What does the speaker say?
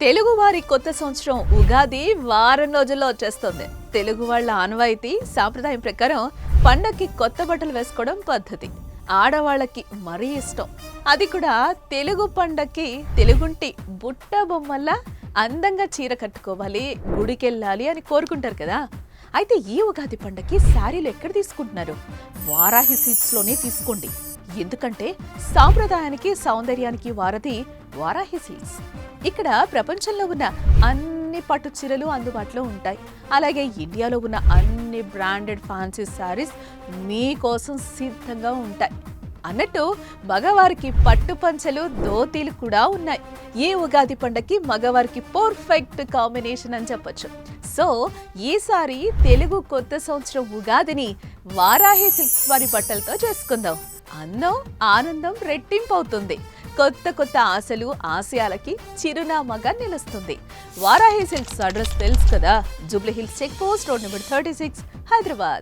తెలుగువారి కొత్త సంవత్సరం ఉగాది వారం రోజుల్లో వచ్చేస్తుంది. తెలుగు వాళ్ళ ఆనవాయితీ సాంప్రదాయం ప్రకారం పండక్కి కొత్త బట్టలు వేసుకోవడం పద్ధతి. ఆడవాళ్ళకి మరీ ఇష్టం. అది కూడా తెలుగు పండక్కి తెలుగుంటి బుట్ట బొమ్మల్లా అందంగా చీర కట్టుకోవాలి, గుడికెళ్ళాలి అని కోరుకుంటారు కదా. అయితే ఈ ఉగాది పండక్కి శారీలు ఎక్కడ తీసుకుంటున్నారు? వారాహి సిల్క్స్లోనే తీసుకోండి. ఎందుకంటే సాంప్రదాయానికి సౌందర్యానికి వారధి వారాహి సిల్క్స్. ఇక్కడ ప్రపంచంలో ఉన్న అన్ని పట్టు చీరలు అందుబాటులో ఉంటాయి. అలాగే ఇండియాలో ఉన్న అన్ని బ్రాండెడ్ ఫ్యాన్సీ శారీస్ మీకోసం సిద్ధంగా ఉంటాయి. అన్నట్టు మగవారికి పట్టు పంచలు, ధోతీలు కూడా ఉన్నాయి. ఈ ఉగాది పండగకి మగవారికి పర్ఫెక్ట్ కాంబినేషన్ అని చెప్పొచ్చు. సో ఈసారి తెలుగు కొత్త సంవత్సరం ఉగాదిని వారాహి సిల్క్స్ వారి బట్టలతో చేసుకుందాం. అందం, ఆనందం రెట్టింపు అవుతుంది. కొత్త కొత్త ఆశలు, ఆశయాలకి చిరునామాగా నిలుస్తుంది. వారాహి సిల్క్స్ అడ్రస్ తెలుసు కదా, Jubilee Hills check post, road number 36, Hyderabad.